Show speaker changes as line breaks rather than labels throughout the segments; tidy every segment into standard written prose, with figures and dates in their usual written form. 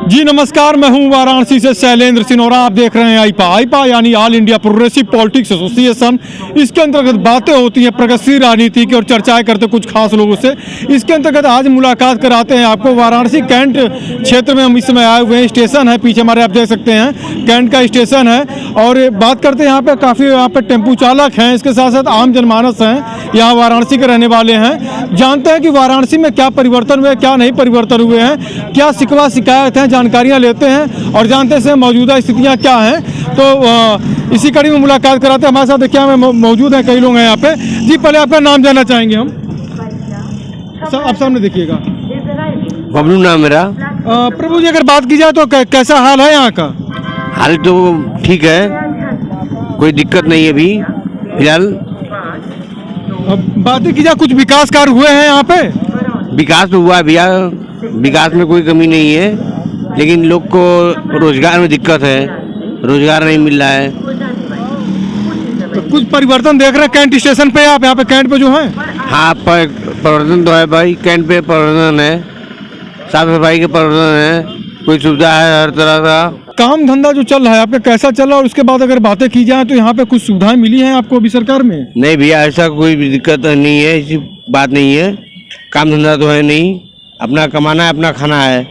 जी नमस्कार, मैं हूं वाराणसी से शैलेंद्र सिंह और आप देख रहे हैं आईपा यानी all India progressive politics association. इसके अंतर्गत बातें होती हैं प्रगतिशील राजनीति की और चर्चाएं करते कुछ खास लोगों से। इसके अंतर्गत आज मुलाकात कराते हैं आपको वाराणसी कैंट क्षेत्र में हम इस समय आए हुए हैं। स्टेशन है पीछे हमारे, आप देख सकते हैं कैंट का स्टेशन है। और बात करते हैं यहाँ पे काफ़ी यहाँ पे टेम्पू चालक हैं, इसके साथ साथ आम जनमानस हैं, यहाँ वाराणसी के रहने वाले हैं। जानते हैं कि वाराणसी में क्या परिवर्तन हुए, क्या नहीं परिवर्तन हुए हैं, क्या शिकवा शिकायत हैं, जानकारियां लेते हैं और जानते हैं मौजूदा स्थितियां क्या हैं। तो इसी कड़ी में मुलाकात कराते हैं। हमारे साथ देखिए में मौजूद हैं कई लोग हैं यहाँ पे। जी पहले आपका नाम जानना चाहेंगे हम। आप सामने देखिएगा।
बबलू नाम मेरा।
प्रभु जी अगर बात की जाए तो कैसा हाल है यहाँ का?
हाल तो ठीक है, कोई दिक्कत नहीं है अभी फिलहाल।
बात की जाए कुछ विकास कार्य हुए हैं यहाँ पे?
विकास तो हुआ है भैया, विकास में कोई कमी नहीं है, लेकिन लोग को रोजगार में दिक्कत है, रोजगार नहीं मिल रहा है।
तो कुछ परिवर्तन देख रहे हैं कैंट स्टेशन पे आप? यहाँ पे कैंट पे जो है
हाँ परिवर्तन तो है भाई, कैंट पे परिवर्तन है, साफ सफाई के परिवर्तन है, कोई सुविधा है हर तरह का।
काम धंधा जो चल रहा है आपका कैसा चल रहा है? और उसके बाद अगर बातें की जाए तो यहाँ पे कुछ सुविधाएं मिली हैं आपको अभी सरकार में?
नहीं भैया, ऐसा कोई भी दिक्कत नहीं है, ऐसी बात नहीं है। काम धंधा तो है नहीं, अपना कमाना है, अपना खाना है।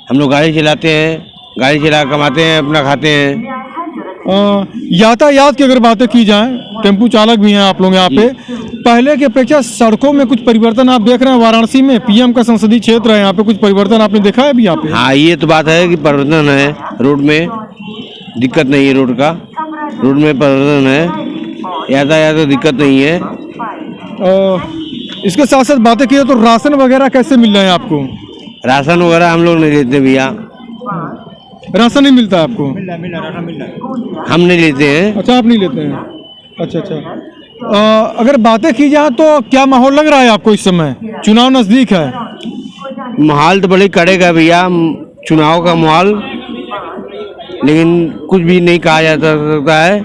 हम लोग गाड़ी चलाते हैं, गाड़ी चला कमाते हैं, अपना खाते हैं।
यातायात की अगर बातें की जाए, टेम्पू चालक भी हैं आप लोग यहाँ पे, पहले की अपेक्षा सड़कों में कुछ परिवर्तन आप देख रहे हैं? वाराणसी में पीएम का संसदीय क्षेत्र है, यहाँ पे कुछ परिवर्तन आपने देखा है अभी यहाँ पे?
हाँ ये तो बात है कि परिवर्तन है, रोड में दिक्कत नहीं है, रोड का रोड में परिवर्तन है, यातायात तो दिक्कत नहीं है।
इसके साथ साथ बातें की जाए तो राशन वगैरह कैसे मिल रहा है आपको?
राशन वगैरह हम लोग नहीं लेते भैया।
राशन नहीं मिलता आपको?
हम नहीं लेते हैं।
अच्छा आप नहीं लेते हैं, अच्छा। अगर बातें की जाए तो क्या माहौल लग रहा है आपको इस समय? चुनाव नजदीक है।
माहौल तो बड़ी कड़ेगा भैया, चुनाव का माहौल, लेकिन कुछ भी नहीं कहा जा सकता है।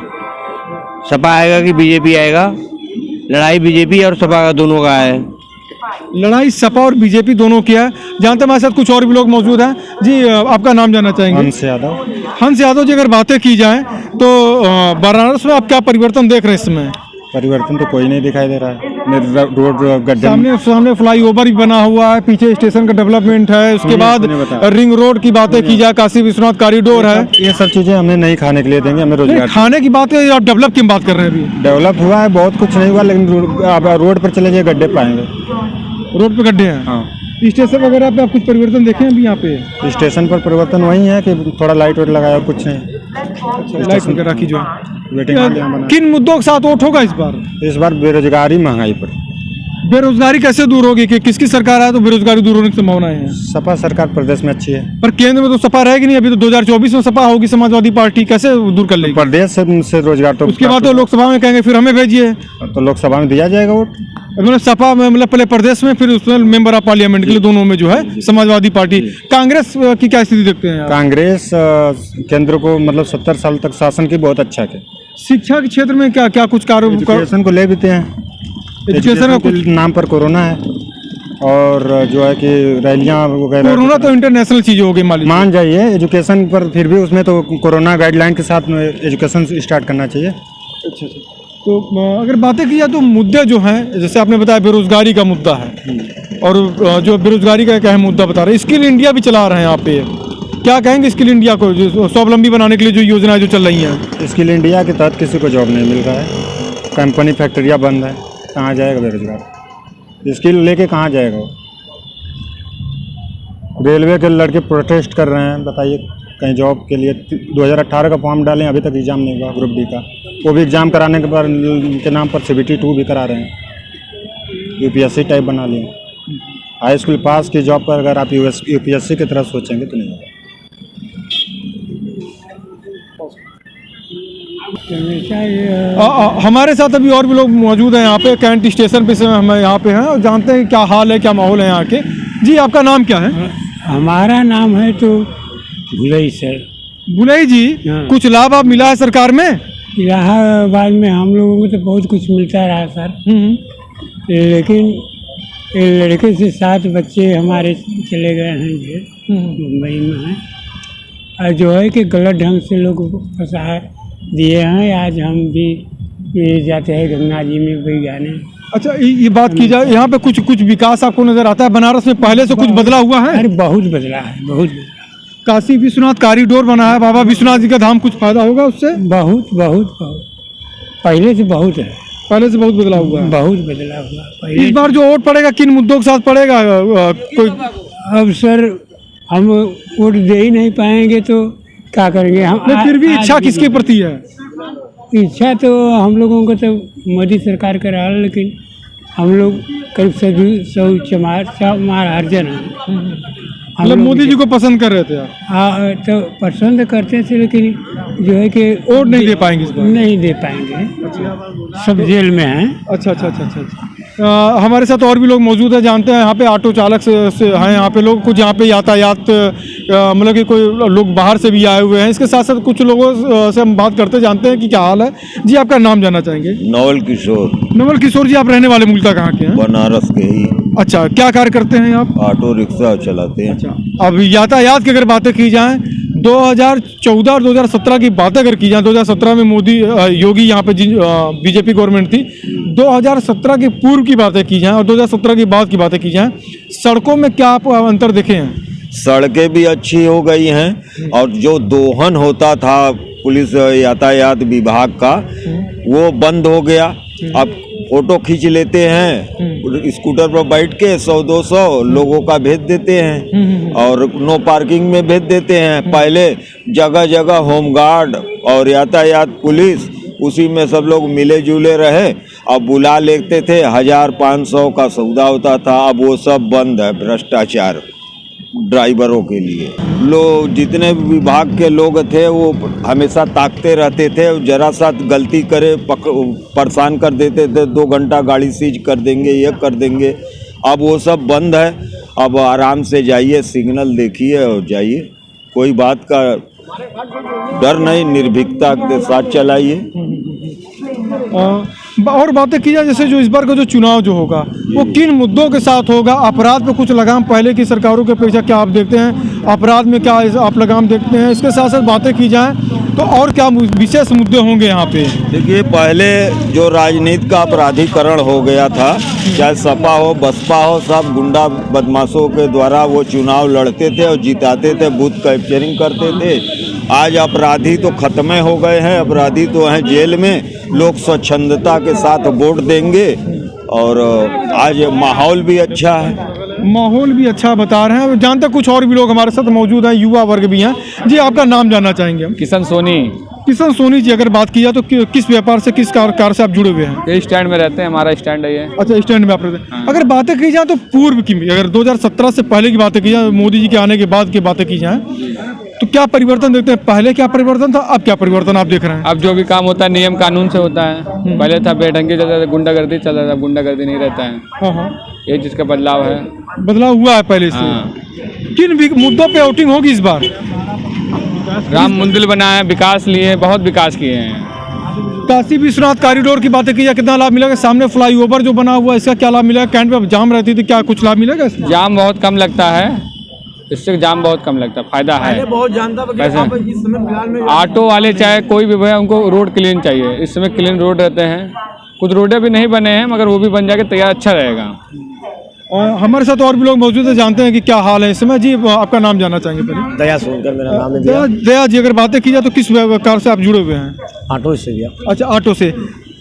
सपा आएगा कि बीजेपी आएगा? लड़ाई बीजेपी और सपा का दोनों का है।
लड़ाई सपा और बीजेपी दोनों की है। जानते हैं हमारे साथ कुछ और भी लोग मौजूद हैं। जी आपका नाम जानना चाहेंगे? हंस यादव जी अगर बातें की जाए तो वाराणसी में आप क्या परिवर्तन देख रहे हैं इसमें?
परिवर्तन तो कोई नहीं दिखाई दे रहा है। रोड गड्ढे,
सामने फ्लाईओवर भी बना हुआ है, पीछे स्टेशन का डेवलपमेंट है, उसके बाद रिंग रोड की बातें की जाए, काशी विश्वनाथ कॉरिडोर है।
ये सब चीजें हमें नहीं खाने के लिए देंगे, हमें रोजगार।
खाने की बात है, आप डेवलप की बात कर रहे हैं? अभी
डेवलप हुआ है, बहुत कुछ नहीं हुआ, लेकिन रोड पर चले जाए गड्ढे पाएंगे।
रोड पे गड्ढे हैं?
हाँ।
स्टेशन वगैरह पे आप कुछ परिवर्तन देखे हैं अभी यहाँ पे?
स्टेशन पर परिवर्तन वही है कि थोड़ा लाइट वाइट लगाया, कुछ नहीं।
लाइट वगैरह की जो
वेटिंग हॉल बना।
किन मुद्दों के साथ वोट होगा इस बार?
इस बार बेरोजगारी, महंगाई पर।
बेरोजगारी कैसे दूर होगी? कि किसकी सरकार है तो बेरोजगारी दूर होने की संभावना है?
सपा सरकार प्रदेश में अच्छी है,
पर केंद्र में तो सपा रहेगी नहीं। अभी तो 2024 में सपा होगी, समाजवादी पार्टी कैसे दूर कर लेगी?
प्रदेश से रोजगार तो
उसके बाद तो लोकसभा में कहेंगे फिर हमें भेजिए,
तो लोकसभा में दिया जाएगा वोट।
मतलब सपा में, मतलब पहले प्रदेश में, फिर उसमें मेंबर ऑफ पार्लियामेंट के लिए दोनों में जो है समाजवादी पार्टी। कांग्रेस की क्या स्थिति देखते हैं?
कांग्रेस केंद्र को मतलब 70 साल तक शासन की बहुत अच्छा है। शिक्षा
के क्षेत्र में क्या क्या कुछ कार्य?
एजुकेशन को ले भी हैं। एजुकेशन में कुछ नाम पर कोरोना है, और जो है कि रैलियाँ वगैरह।
कोरोना तो इंटरनेशनल चीज हो गई,
मान जाइए एजुकेशन पर, फिर भी उसमें तो कोरोना गाइडलाइन के साथ एजुकेशन स्टार्ट करना चाहिए।
अच्छा। तो अगर बातें की जाए तो मुद्दे जो हैं, जैसे आपने बताया बेरोजगारी का मुद्दा है, और जो बेरोजगारी का एक अहम मुद्दा बता रहे हैं, स्किल इंडिया भी चला रहे हैं आप पे, क्या कहेंगे स्किल इंडिया को, जो स्वावलंबी बनाने के लिए जो योजनाएं जो चल रही हैं?
स्किल इंडिया के तहत किसी को जॉब नहीं मिल रहा है, कंपनी फैक्ट्रियाँ बंद है, कहाँ जाएगा बेरोजगार? स्किल लेके कहाँ जाएगा? रेलवे के लड़के प्रोटेस्ट कर रहे हैं, बताइए कहीं जॉब के लिए 2018 का फॉर्म डालें, अभी तक एग्ज़ाम नहीं हुआ ग्रुप डी का, वो भी एग्ज़ाम कराने के नाम पर CBT 2 भी करा रहे हैं, UPSC टाइप बना लिए। हाई स्कूल पास की जॉब पर अगर आप UPSC की तरह सोचेंगे तो नहीं होगा।
हमारे साथ अभी और भी लोग मौजूद हैं यहाँ पे कैंट स्टेशन पे, हम यहाँ पे हैं और जानते हैं क्या हाल है, क्या माहौल है यहाँ के। जी आपका नाम क्या है?
हमारा नाम है तो भुलई सर।
भुलई जी, कुछ लाभ आप मिला है सरकार में?
इलाहाबाद में हम लोगों को तो बहुत कुछ मिलता रहा सर, लेकिन ये लड़के से 7 बच्चे हमारे चले गए हैं ये मुंबई में हैं, और जो है कि गलत ढंग से लोग फंसा दिए हैं। आज हम भी ये जाते हैं गंगा जी में भी गाने।
अच्छा, ये बात की जाए, यहाँ पे कुछ कुछ विकास आपको नजर आता है? बनारस में पहले से कुछ बदला हुआ है?
अरे बहुत बदला है, बहुत बदला।
काशी विश्वनाथ कॉरिडोर बना है, बाबा विश्वनाथ जी का धाम, कुछ फायदा होगा उससे?
बहुत बहुत बहुत पहले से बहुत है,
पहले से बहुत बदला हुआ है।
बहुत बदला हुआ पहले।
इस बार जो वोट पड़ेगा किन मुद्दों के साथ पड़ेगा? कोई
अब सर हम वोट दे ही नहीं पाएंगे तो क्या करेंगे हम?
नहीं, फिर भी इच्छा किसके प्रति है?
इच्छा तो हम लोगों को तो मोदी सरकार का रहा, लेकिन हम लोग करीब 100 चमार अर्जन है।
मतलब मोदी जी को पसंद कर रहे थे आप?
हाँ, तो पसंद करते थे, लेकिन जो है कि
वोट नहीं दे पाएंगे इस बार?
नहीं दे पाएंगे, सब जेल में हैं।
अच्छा अच्छा अच्छा अच्छा अच्छा। हमारे साथ और भी लोग मौजूद है, जानते हैं यहाँ पे ऑटो चालक से हैं यहाँ पे लोग, कुछ यहाँ पे यातायात मतलब कि कोई लोग बाहर से भी आए हुए हैं। इसके साथ साथ कुछ लोगों से हम बात करते जानते हैं कि क्या हाल है। जी, आपका नाम जानना चाहेंगे?
नवल किशोर।
नवल किशोर जी, आप रहने वाले मूलतः कहाँ के हैं?
बनारस के ही।
अच्छा, क्या कार्य करते हैं आप?
ऑटो रिक्शा चलाते हैं।
अच्छा, अब यातायात की अगर बातें की जाएं, 2014 और 2017 की बातें अगर की जाए, 2017 में मोदी योगी यहाँ पे बीजेपी गवर्नमेंट थी। 2017 के पूर्व की बातें की जाएं और 2017 के बाद की बातें की जाएं, सड़कों में क्या आप अंतर देखे हैं?
सड़कें भी अच्छी हो गई हैं और जो दोहन होता था पुलिस यातायात विभाग का वो बंद हो गया। अब फोटो खींच लेते हैं, स्कूटर पर बैठ के 100-200 लोगों का भेज देते हैं और नो पार्किंग में भेज देते हैं। पहले जगह जगह होमगार्ड और यातायात पुलिस, उसी में सब लोग मिले जुले रहे। अब बुला लेते थे, 1000-500 का सौदा होता था। अब वो सब बंद है। भ्रष्टाचार ड्राइवरों के लिए लोग, जितने विभाग के लोग थे वो हमेशा ताकते रहते थे, जरा सा गलती करे परेशान कर देते थे, 2 घंटा गाड़ी सीज कर देंगे, ये कर देंगे। अब वो सब बंद है। अब आराम से जाइए, सिग्नल देखिए और जाइए, कोई बात का डर नहीं, निर्भीकता के साथ चलाइए।
और बातें की जाए, जैसे जो इस बार का जो चुनाव जो होगा वो किन मुद्दों के साथ होगा? अपराध पे कुछ लगाम पहले की सरकारों के अपेक्षा क्या आप देखते हैं? अपराध में क्या आप लगाम देखते हैं? इसके साथ साथ बातें की जाएं तो और क्या विशेष मुद्दे होंगे यहाँ पे?
देखिए, पहले जो राजनीति का अपराधीकरण हो गया था, चाहे सपा हो बसपा हो, सब गुंडा बदमाशों के द्वारा वो चुनाव लड़ते थे और जिताते थे, बूथ कैप्चरिंग करते थे। आज अपराधी तो खत्म हो गए हैं, अपराधी तो हैं जेल में। लोग स्वच्छंदता के साथ वोट देंगे और आज माहौल भी अच्छा है।
माहौल भी अच्छा बता रहे हैं। जानते कुछ और भी लोग हमारे साथ मौजूद हैं, युवा वर्ग भी हैं। जी, आपका नाम जानना चाहेंगे हम?
किशन सोनी।
किशन सोनी जी, अगर बात की जाए तो किस व्यापार से, किस कार से आप जुड़े हुए हैं?
ये स्टैंड में रहते हैं, हमारा स्टैंड है ये।
अच्छा, स्टैंड में आप रहते हैं। अगर बातें की जाए तो पूर्व की, अगर 2017 से पहले की बातें की जाए, मोदी जी के आने के बाद की बातें की जाए, तो क्या परिवर्तन देखते हैं? पहले क्या परिवर्तन था, अब क्या परिवर्तन आप देख रहे हैं?
अब जो भी काम होता है नियम कानून से होता है। पहले था बेढंगी चलता था, गुंडागर्दी चलता था, गुंडागर्दी नहीं रहता है।
हाँ,
ये चीज़ का बदलाव है।
बदलाव हुआ है पहले से।
हाँ।
किन मुद्दों पे वोटिंग होगी इस बार?
राम मंदिर बनाया, विकास लिए, बहुत विकास किए हैं।
काशी विश्वनाथ कॉरिडोर की बातें की जाए, कितना लाभ मिलेगा? सामने फ्लाईओवर जो बना हुआ है, इसका क्या लाभ मिलेगा? कैंट पे जाम रहती थी, क्या कुछ लाभ मिलेगा इसमें?
जाम बहुत कम लगता है, इससे जाम बहुत कम लगता है, फायदा है।
बहुत जानता
वैसे
इस समय फिलहाल में
ऑटो वाले चाहे कोई भी भैया, उनको रोड क्लीन चाहिए। इस समय क्लीन रोड रहते हैं, कुछ रोडें भी नहीं बने हैं, मगर वो भी बन जाके तैयार अच्छा रहेगा।
और हमारे साथ और भी लोग मौजूद है, जानते हैं कि क्या हाल है इस समय। जी, आपका नाम जानना चाहेंगे पहले?
दया सोनकर मेरा नाम है।
दया जी, अगर बातें की जाए तो किस कार से आप जुड़े हुए हैं?
ऑटो से भैया।
अच्छा, ऑटो से।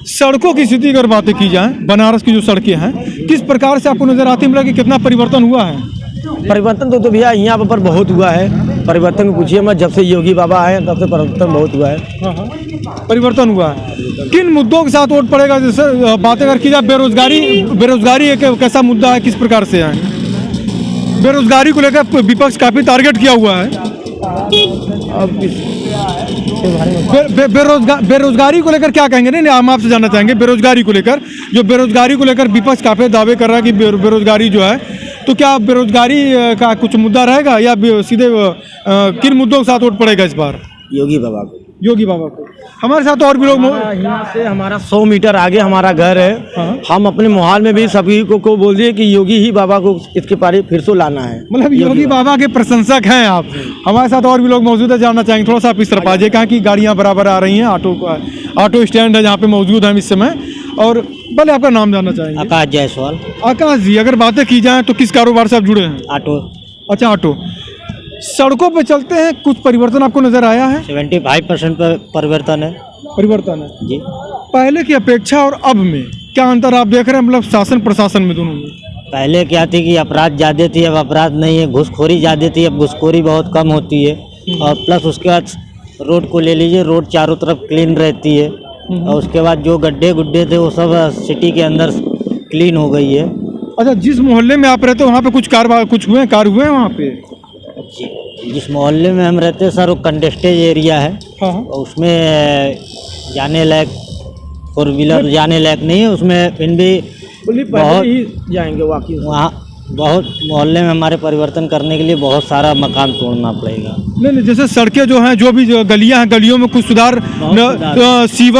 सड़कों की स्थिति अगर बातें की जाए, बनारस की जो सड़कें हैं, किस प्रकार से आपको नजर आती है? मतलब कि कितना परिवर्तन हुआ है?
परिवर्तन तो भैया यहाँ पर बहुत हुआ है। परिवर्तन पूछिए मत, जब से योगी बाबा आए तब से परिवर्तन बहुत हुआ है।
हाँ, परिवर्तन हुआ है। किन मुद्दों के साथ वोट पड़ेगा? जैसे बातें अगर की जाए, बेरोजगारी एक कैसा मुद्दा है, किस प्रकार से है? बेरोजगारी को लेकर विपक्ष काफी टारगेट किया हुआ है।
अब
बेरोजगारी को लेकर क्या कहेंगे? नहीं, हम आपसे जानना चाहेंगे बेरोजगारी को लेकर। जो बेरोजगारी को लेकर विपक्ष काफी दावे कर रहा है कि बेरोजगारी जो है, तो क्या बेरोजगारी का कुछ मुद्दा रहेगा या सीधे किन मुद्दों के साथ वोट पड़ेगा इस बार?
योगी बाबा को।
योगी बाबा को। हमारे साथ और भी लोग
यहाँ से हमारा 100 मीटर आगे हमारा घर है।
हाँ।
हम अपने मोहल्ले में भी सभी को बोल दिए कि योगी ही बाबा को इसके पारी फिर से लाना है।
मतलब योगी बाबा के प्रशंसक हैं आप। हमारे साथ और भी लोग मौजूद है, जानना चाहेंगे थोड़ा सा आप इस तरफ आ जाइए, कहाँ की गाड़ियाँ बराबर आ रही हैं, ऑटो स्टैंड है जहाँ पे मौजूद है हम इस समय। और पहले आपका नाम जानना चाहेंगे।
आकाश जायसवाल।
आकाश जी, अगर बातें की जाए तो किस कारोबार से आप जुड़े हैं?
ऑटो।
अच्छा, ऑटो। सड़कों पे चलते हैं, कुछ परिवर्तन आपको नजर आया है?
75% परिवर्तन है।
परिवर्तन है
जी।
पहले की अपेक्षा और अब में क्या अंतर आप देख रहे हैं, मतलब शासन प्रशासन में दोनों में?
पहले क्या थी कि अपराध ज़्यादा थी, अब अपराध नहीं है। घूसखोरी ज़्यादा थी, अब घूसखोरी बहुत कम होती है। और प्लस उसके बाद रोड को ले लीजिए, रोड चारों तरफ क्लीन रहती है। और उसके बाद जो गड्ढे गुड्ढे थे वो सब सिटी के अंदर क्लीन हो गई है।
अच्छा, जिस मोहल्ले में आप रहते हो वहाँ पे कुछ कार हुए हैं वहाँ पे?
जी, जिस मोहल्ले में हम रहते हैं सर वो कंटेस्टेड एरिया है।
हाँ।
और उसमें जाने लायक 4 व्हीलर जाने लायक नहीं है। उसमें फिर भी बहुत जाएंगे वाकई। वहाँ बहुत मोहल्ले में हमारे परिवर्तन करने के लिए बहुत सारा मकान तोड़ना पड़ेगा।
नहीं, जैसे सड़कें जो हैं, जो भी गलियां हैं, गलियों में कुछ सुधार,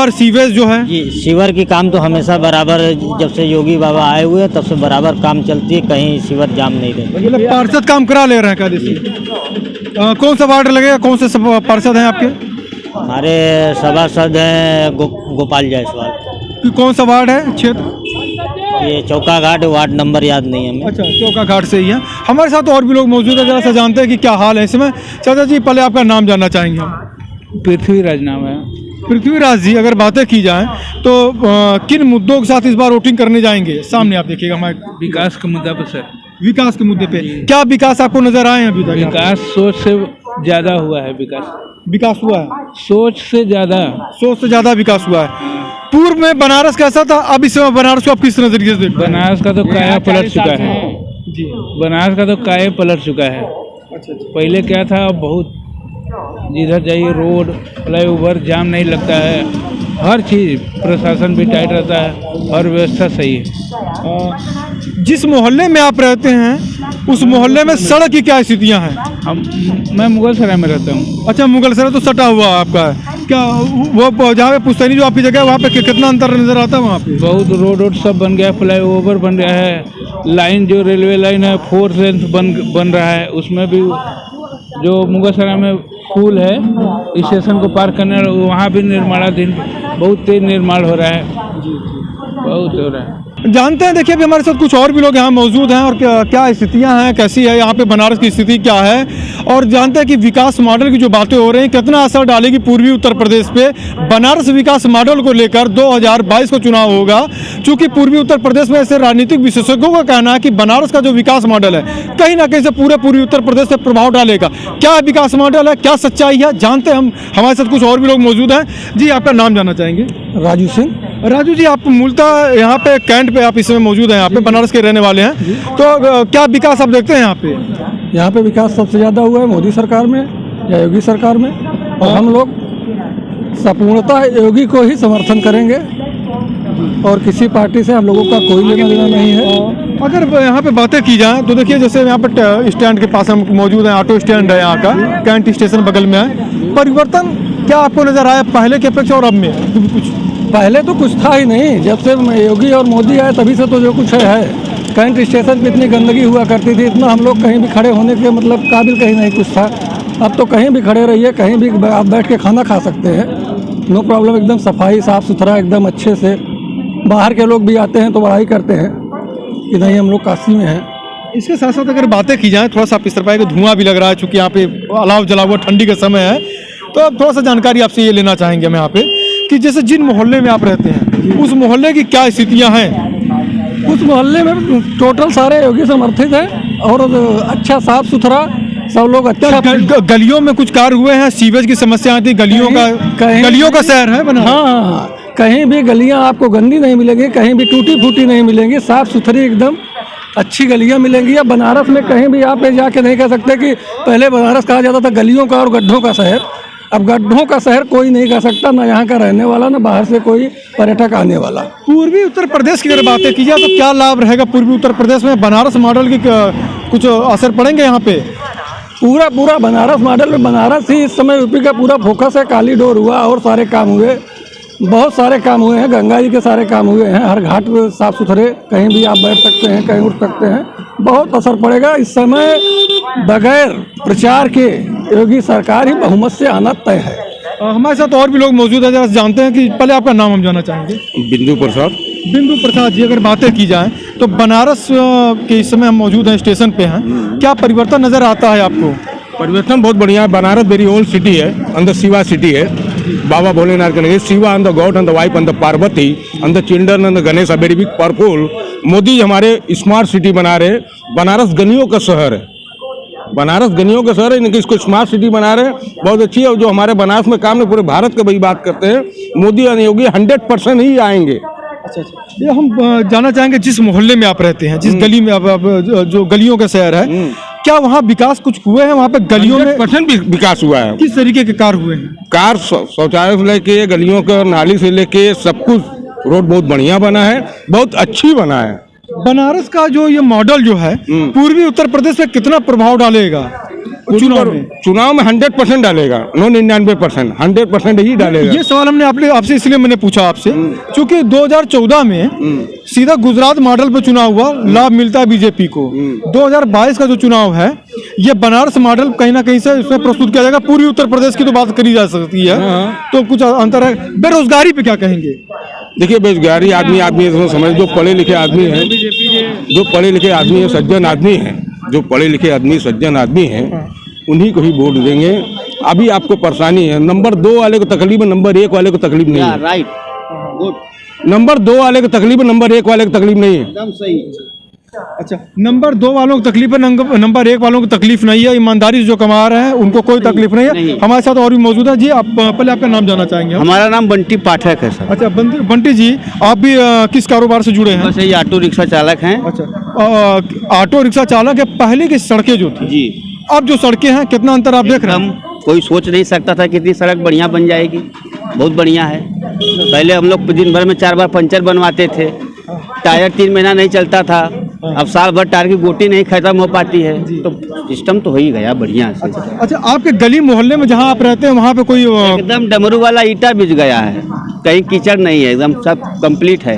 सीवेज जो है।
जी, सीवर की काम तो हमेशा बराबर, जब से योगी बाबा आए हुए हैं तब से बराबर काम चलती है, कहीं सीवर जाम नहीं रहती।
मतलब पार्षद काम करा ले रहे हैं क्या? जैसे कौन सा वार्ड लगेगा, कौन से पार्षद हैं आपके?
हमारे सभासद हैं गोपाल जायसवाल।
कौन सा वार्ड है, क्षेत्र?
ये चौका घाट, वार्ड नंबर याद नहीं है हमें।
अच्छा, चौका घाट से ही है। हमारे साथ और भी लोग मौजूद है, जरा सा जानते हैं कि क्या हाल है इसमें। चाचा जी, पहले आपका नाम जानना चाहेंगे हम।
पृथ्वीराज नाम है।
पृथ्वीराज जी, अगर बातें की जाए तो किन मुद्दों के साथ इस बार वोटिंग करने जाएंगे? सामने आप देखिएगा हमारे।
विकास के मुद्दा पर सर।
विकास के मुद्दे पे क्या विकास आपको नजर आए हैं अभी तक?
विकास सोच से ज़्यादा हुआ है।
विकास हुआ है,
सोच से ज़्यादा
विकास हुआ है। पूर्व में बनारस कैसा था, अब इस समय बनारस को आप किस नजरिए से देखते हैं?
बनारस का तो काया पलट चुका है
जी।
बनारस का तो काया पलट चुका है।
अच्छा।
पहले क्या था, बहुत जिधर जाइए रोड, फ्लाईओवर, जाम नहीं लगता है। हर चीज़, प्रशासन भी टाइट रहता है, हर व्यवस्था सही है।
जिस मोहल्ले में आप रहते हैं उस मोहल्ले में सड़क की क्या स्थितियां हैं?
मैं मुगल सराय में रहता हूँ।
अच्छा, मुगल सराय तो सटा हुआ आपका है क्या? वो जहाँ पे पुश्तैनी जो आपकी जगह है वहाँ पे कितना अंतर नजर आता है वहाँ पे?
बहुत रोड सब बन गया, फ्लाईओवर बन गया है। लाइन जो रेलवे लाइन है 4 लेन बन रहा है। उसमें भी जो मुगल सराय में पुल है स्टेशन को पार करने, वहाँ भी निर्माणाधीन, बहुत तेज निर्माण हो रहा है। बहुत हो रहा है।
जानते हैं, देखिए अभी हमारे साथ कुछ और भी लोग यहाँ मौजूद हैं और क्या स्थितियाँ हैं, कैसी है यहाँ पे बनारस की स्थिति क्या है, और जानते हैं कि विकास मॉडल की जो बातें हो रही हैं कितना असर डालेगी पूर्वी उत्तर प्रदेश पे। बनारस विकास मॉडल को लेकर 2022 को चुनाव होगा, चूंकि पूर्वी उत्तर प्रदेश में ऐसे राजनीतिक विशेषज्ञों का कहना है कि बनारस का जो विकास मॉडल है कहीं ना कहीं से पूरे पूर्वी उत्तर प्रदेश से प्रभाव डालेगा। क्या विकास मॉडल है, क्या सच्चाई है, जानते हैं हम। हमारे साथ कुछ और भी लोग मौजूद हैं। जी, आपका नाम जानना चाहेंगे?
राजू सिंह।
राजू जी, आप मूलतः यहाँ पे कैंट पे आप इस समय मौजूद हैं, यहाँ पे बनारस के रहने वाले हैं, तो क्या विकास आप देखते हैं यहाँ पे?
यहाँ पे विकास सबसे ज़्यादा हुआ है मोदी सरकार में या योगी सरकार में, और हम लोग संपूर्णतः योगी को ही समर्थन करेंगे और किसी पार्टी से हम लोगों का कोई लेना देना नहीं है।
अगर यहाँ पे बातें की जाए तो देखिए, जैसे यहाँ पर स्टैंड के पास हम मौजूद हैं, ऑटो स्टैंड है यहाँ का, कैंट स्टेशन बगल में है। परिवर्तन क्या आपको नज़र आया पहले की अपेक्षा और अब में? कुछ
पहले तो कुछ था ही नहीं, जब से योगी और मोदी आए तभी से तो जो कुछ है। कैंट स्टेशन पे इतनी गंदगी हुआ करती थी, इतना हम लोग कहीं भी खड़े होने के मतलब काबिल कहीं नहीं कुछ था। अब तो कहीं भी खड़े रहिए, कहीं भी आप बैठ के खाना खा सकते हैं, नो प्रॉब्लम। एकदम सफाई, साफ़ सुथरा, एकदम अच्छे से। बाहर के लोग भी आते हैं तो बड़ाई करते हैं कि नहीं हम लोग काशी में हैं।
इसके साथ साथ अगर बातें की जाए, थोड़ा सा आप इस तरफ आए कि धुआं भी लग रहा है, चूँकि यहाँ पे अलाव जला हुआ ठंडी का समय है, तो अब थोड़ा सा जानकारी आपसे ये लेना चाहेंगे हम यहाँ पे कि जैसे जिन मोहल्ले में आप रहते हैं उस मोहल्ले की क्या स्थितियाँ हैं?
उस मोहल्ले में टोटल सारे योगी समर्थित हैं और अच्छा साफ सुथरा सब लोग। अच्छा,
गलियों में कुछ कार्य हुए हैं, सीवेज की समस्या आती, गलियों का शहर है बना।
हाँ, कहीं भी गलियां आपको गंदी नहीं मिलेंगी, कहीं भी टूटी फूटी नहीं मिलेंगी, साफ सुथरी एकदम अच्छी गलियां मिलेंगी। अब बनारस में कहीं भी आप जाके नहीं कह सकते कि पहले बनारस कहा जाता था गलियों का और गड्ढों का शहर। अब गड्ढों का शहर कोई नहीं कह सकता, ना यहाँ का रहने वाला, ना बाहर से कोई पर्यटक आने वाला।
पूर्वी उत्तर प्रदेश की अगर बातें की जाए तो क्या लाभ रहेगा पूर्वी उत्तर प्रदेश में? बनारस मॉडल की कुछ असर पड़ेंगे यहाँ पे?
पूरा बनारस मॉडल में बनारस ही इस समय यूपी का पूरा फोकस है। कॉरिडोर हुआ और सारे काम हुए, बहुत सारे काम हुए हैं। गंगा जी के सारे काम हुए हैं, हर घाट पे साफ सुथरे, कहीं भी आप बैठ सकते हैं, कहीं उठ सकते हैं। बहुत असर पड़ेगा इस समय। बगैर प्रचार के योगी सरकार ही बहुमत से आना तय है।
हमारे साथ और भी लोग मौजूद हैं, जरा जानते हैं कि पहले आपका नाम हम जानना चाहेंगे।
बिंदु प्रसाद।
बिंदु प्रसाद जी, अगर बातें की जाए तो बनारस के इस समय हम मौजूद हैं, स्टेशन पे हैं, क्या परिवर्तन नज़र आता है आपको?
परिवर्तन बहुत बढ़िया है। बनारस वेरी ओल्ड सिटी है, अंदर शिवा सिटी है। बाबा भोलेनाथ के लगे Shiva and the God and the wife and the Parvati and the children and the Ganesh very big powerful. Modi हमारे स्मार्ट सिटी बना रहे। बनारस गनियों का शहर है, बनारस गनियों का शहर है, इनकी इसको स्मार्ट सिटी बना रहे हैं, बहुत अच्छी है। और जो हमारे बनारस में काम है, पूरे भारत के भाई बात करते हैं, मोदी और योगी 100% ही आएंगे।
अच्छा, ये हम जानना चाहेंगे, जिस मोहल्ले में आप रहते हैं, जिस गली में आप जो गलियों का शहर है, क्या वहाँ विकास कुछ हुए हैं? वहाँ पे गलियों में
100% विकास हुआ है।
किस तरीके के कार्य हुए हैं?
कार शौचालय से लेके गलियों का, नाली से लेके सब कुछ, रोड बहुत बढ़िया बना है, बहुत अच्छी बना है।
बनारस का जो ये मॉडल जो है पूर्वी उत्तर प्रदेश में कितना प्रभाव डालेगा
चुनाव में 100% डालेगा, 99%, 100% ही डालेगा।
ये सवाल हमने आपसे इसलिए मैंने पूछा आपसे, क्योंकि 2014 में सीधा गुजरात मॉडल पे चुनाव हुआ, लाभ मिलता है बीजेपी को। 2022 का जो चुनाव है, ये बनारस मॉडल कहीं ना कहीं से इसमें प्रस्तुत किया जाएगा। पूर्वी उत्तर प्रदेश की तो बात करी जा सकती है, तो कुछ अंतर है। बेरोजगारी पे क्या कहेंगे?
देखिए, बेरोजगारी आदमी है, समझ, जो पढ़े लिखे आदमी है, जो पढ़े लिखे आदमी है, सज्जन आदमी है, जो पढ़े लिखे आदमी सज्जन आदमी हैं, उन्हीं को ही वोट देंगे। अभी आपको परेशानी है, नंबर 2 वाले को तकलीफ है, नंबर 1 वाले को तकलीफ नहीं है।
Right, good.
नंबर 2 वाले को तकलीफ है, नंबर 1 वाले को तकलीफ नहीं है।
एकदम सही।
अच्छा, नंबर 2 वालों को तकलीफ है, नंबर 1 वालों को तकलीफ नहीं है। ईमानदारी से जो कमा रहे हैं उनको कोई तकलीफ नहीं है। हमारे साथ और भी मौजूद है जी। आप पहले आपका नाम जानना चाहेंगे?
हमारा नाम बंटी पाठक है सर।
अच्छा, बंटी जी, आप भी किस कारोबार से जुड़े हैं?
बस यही ऑटो रिक्शा चालक हैं।
अच्छा, ऑटो रिक्शा चालक है। पहले की सड़कें जो थी
जी,
अब जो सड़कें हैं, कितना अंतर आप देख रहे हैं?
कोई सोच नहीं सकता था कितनी सड़क बढ़िया बन जाएगी। बहुत बढ़िया है। पहले हम लोग दिन भर में 4 बार पंचर बनवाते थे, टायर 3 महीना नहीं चलता था। अब साल भर टायर की गोटी नहीं खत्म हो पाती है, तो सिस्टम तो हो ही गया बढ़िया से।
अच्छा, आपके गली मोहल्ले में जहाँ आप रहते हैं वहाँ पे कोई
एकदम डमरू वाला ईटा बिछ गया है, कहीं कीचड़ नहीं है, एकदम सब कंप्लीट है,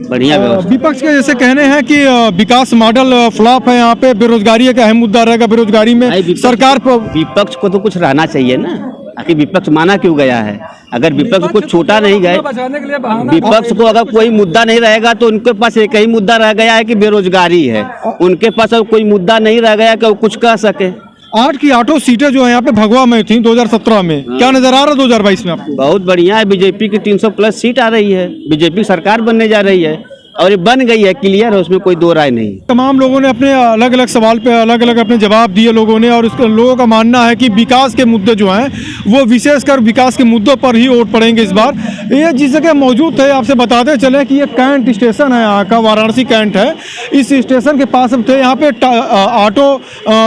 बढ़िया व्यवस्था।
विपक्ष के जैसे कहने हैं कि विकास मॉडल फ्लॉप है, यहाँ पे बेरोजगारी एक अहम मुद्दा रहेगा। बेरोजगारी में सरकार पर,
विपक्ष को तो कुछ रहना चाहिए ना। आखिर विपक्ष माना क्यों गया है? अगर विपक्ष कुछ छोटा नहीं गए, विपक्ष को अगर कोई मुद्दा नहीं रहेगा तो उनके पास एक ही मुद्दा रह गया है कि बेरोजगारी है। उनके पास अब कोई मुद्दा नहीं रह गया कि वो कुछ कह सके।
8 की 8 सीटें जो है यहाँ पे भगवा में थी 2017 में, क्या नजर आ रहा है 2022 में आपको?
बहुत बढ़िया है। बीजेपी की 300 प्लस सीट आ रही है, बीजेपी सरकार बनने जा रही है और ये बन गई है, क्लियर है, उसमें कोई दो राय नहीं।
तमाम लोगों ने अपने अलग अलग सवाल पे अलग अलग अपने जवाब दिए लोगों ने, और उसके लोगों का मानना है कि विकास के मुद्दे जो हैं वो विशेषकर विकास के मुद्दों पर ही वोट पड़ेंगे इस बार। ये जिस जगह मौजूद थे, आपसे बताते चले कि ये कैंट स्टेशन है यहाँ का, वाराणसी कैंट है। इस स्टेशन के पास हम थे, यहाँ पे ऑटो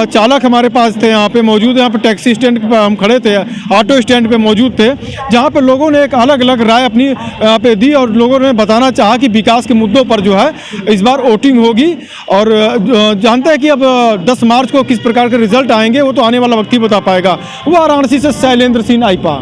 चालक हमारे पास थे, यहाँ पे मौजूद, यहाँ पे टैक्सी स्टैंड पर हम खड़े थे, ऑटो स्टैंड पे मौजूद थे, जहाँ पे लोगों ने एक अलग अलग राय अपनी यहाँ पे दी और लोगों ने बताना चाहा कि विकास के मुद्दों पर जो है इस बार वोटिंग होगी। और जानते हैं कि अब 10 मार्च को किस प्रकार के रिजल्ट आएंगे वो तो आने वाला वक्त ही बता पाएगा। वाराणसी से शैलेंद्र सिंह, आईपा।